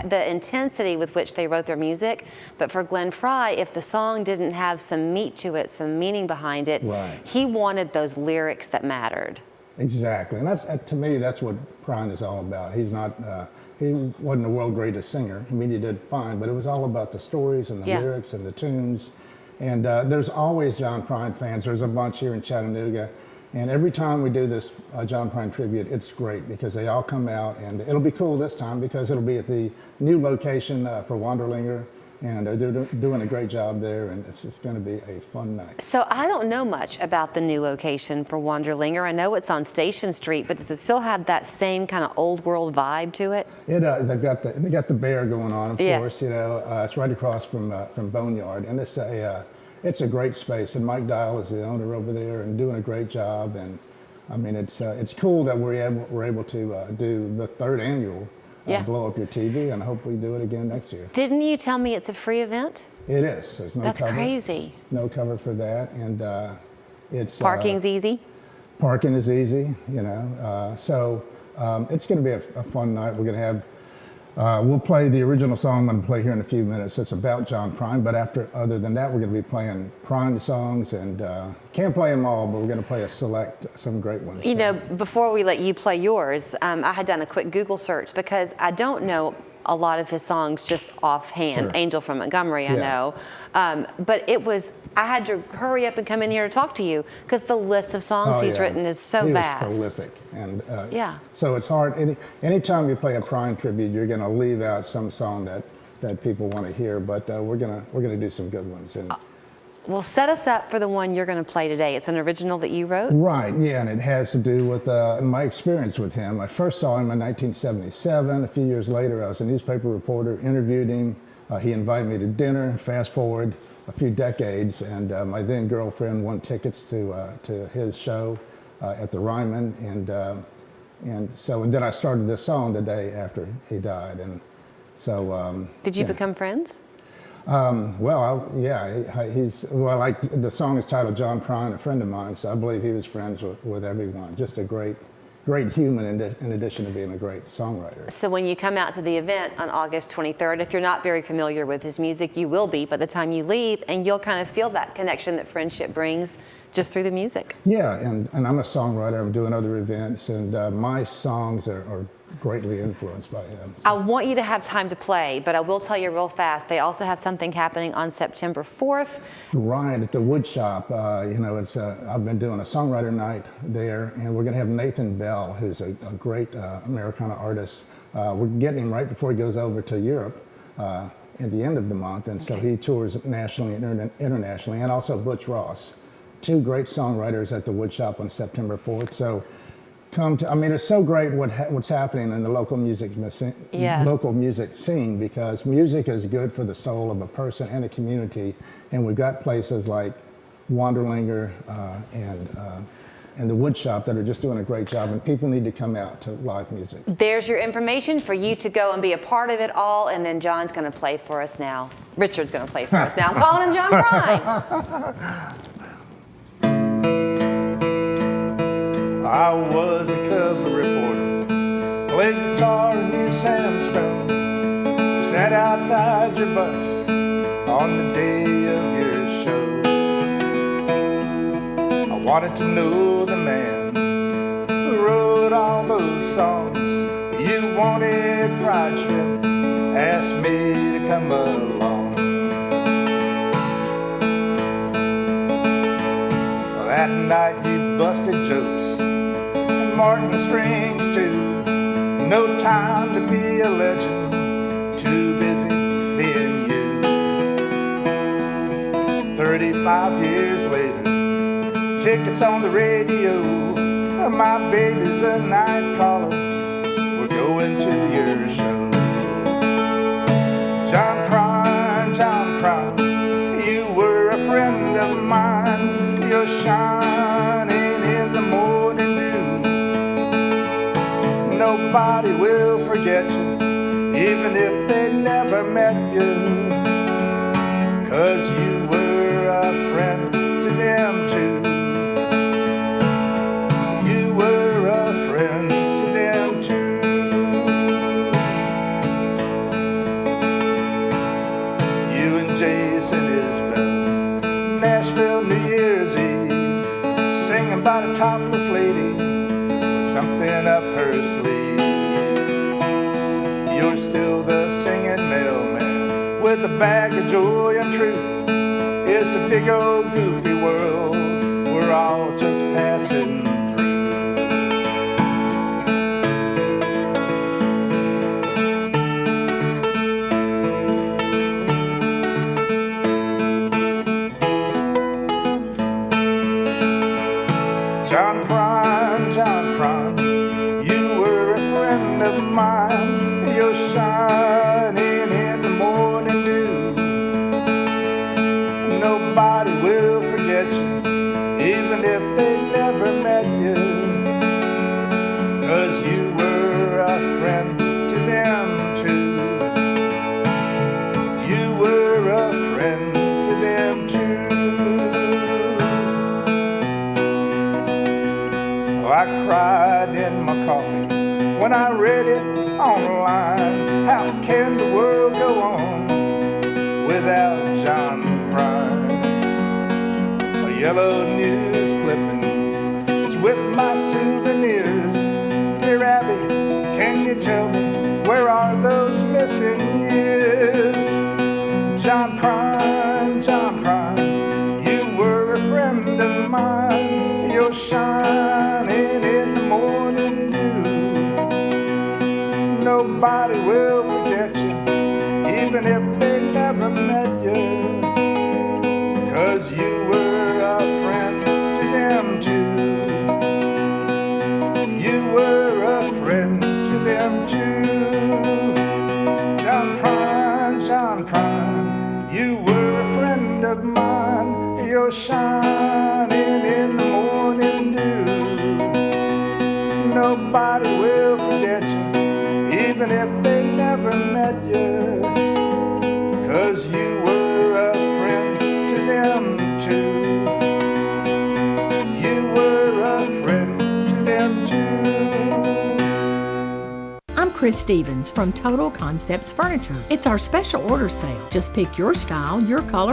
the intensity with which they wrote their music. But for Glenn Frey, if the song didn't have some meat to it, some meaning behind it, right, he wanted those lyrics that mattered. Exactly, and that's to me, that's what Prine is all about. He's not, he wasn't the world's greatest singer. I mean, he did fine, but it was all about the stories and the lyrics and the tunes. And there's always John Prine fans. There's a bunch here in Chattanooga. And every time we do this John Prine tribute, it's great because they all come out, and it'll be cool this time because it'll be at the new location for Wanderlinger, and they're doing a great job there, and it's going to be a fun night. So I don't know much about the new location for Wanderlinger. I know it's on Station Street, but does it still have that same kind of old world vibe to it? They got the bear going on, of course. You know, it's right across from Boneyard, and it's a great space, and Mike Dial is the owner over there and doing a great job. And I mean, it's cool that we're able to do the 3rd annual Blow Up Your TV, and I hope we do it again next year. Didn't you tell me it's a free event? It is. There's no That's cover. crazy. No cover for that, and it's parking's easy. Parking is easy, you know. So it's going to be a fun night. We're going to have. We'll play the original song I'm going to play here in a few minutes. It's about John Prine, but other than that, we're going to be playing Prine songs, and can't play them all, but we're going to play some great ones. You know, before we let you play yours, I had done a quick Google search because I don't know a lot of his songs just offhand. Sure. Angel from Montgomery, I know. But I had to hurry up and come in here to talk to you because the list of songs he's written is so vast. He was prolific. And yeah. So it's hard. Anytime you play a Prine tribute, you're going to leave out some song that people want to hear, but we're gonna do some good ones. And well, set us up for the one you're going to play today. It's an original that you wrote? Right, yeah, and it has to do with my experience with him. I first saw him in 1977. A few years later, I was a newspaper reporter, interviewed him. He invited me to dinner. Fast forward a few decades, and my then girlfriend won tickets to his show at the Ryman, and then I started this song the day after he died, and so. Did you become friends? The song is titled John Prine, a friend of mine, so I believe he was friends with everyone. Just a great human in addition to being a great songwriter. So when you come out to the event on August 23rd, if you're not very familiar with his music, you will be by the time you leave, and you'll kind of feel that connection that friendship brings just through the music. Yeah, and I'm a songwriter. I'm doing other events, and my songs are greatly influenced by him. So. I want you to have time to play, but I will tell you real fast, they also have something happening on September 4th. Right, at the Wood Shop. You know, I've been doing a songwriter night there, and we're going to have Nathan Bell, who's a great Americana artist. We're getting him right before he goes over to Europe at the end of the month, and so he tours nationally and internationally, and also Butch Ross. 2 great songwriters at the Wood Shop on September 4th. So I mean, it's so great what's happening in the local music scene, because music is good for the soul of a person and a community. And we've got places like Wanderlinger and the Wood Shop that are just doing a great job, and people need to come out to live music. There's your information for you to go and be a part of it all, and then John's going to play for us now. Richard's going to play for us now. I'm calling him John Prine. I was a cover reporter, played guitar in New Sandstone, sat outside your bus on the day of your show. I wanted to know the man who wrote all those songs. You wanted fried shrimp, asked me to come along. That night you busted jokes, Martin strings too. No time to be a legend, too busy being you. 35 years later, tickets on the radio. My baby's a night caller, we're going to your show. John Prine, you were a friend of mine. You're shining in the morning dew. Nobody will forget you, even if they never met you, 'cause you were a friend to them too. You were a friend to them too. chasing his bell. Nashville, New Year's Eve, singing about a topless lady with something up her sleeve. You're still the singing mailman with a bag of joy and truth. It's a big old goofy world we're all just passing through. John Prine, you were a friend of mine. You're shining in the morning dew. Nobody will forget you, even if they never met you, 'cause you were a friend to them too. You were a friend to them too. I cried in my coffee when I read it online. How can the world go on without John Prine? A yellow news clipping is with my souvenirs. Dear Abby, can you tell me where are those missing years? John Prine, you were a friend of mine. You're shining in the morning dew. Nobody will forget you, even if they never met you, 'cause you were a friend to them too. You were a friend to them too. John Prine, you were a friend of mine. You're shining in the morning dew. Nobody will forget you, even if they never met you, 'cause you were a friend to them too. You were a friend to them too. I'm Chris Stevens from Total Concepts Furniture. It's our special order sale. Just pick your style, your color,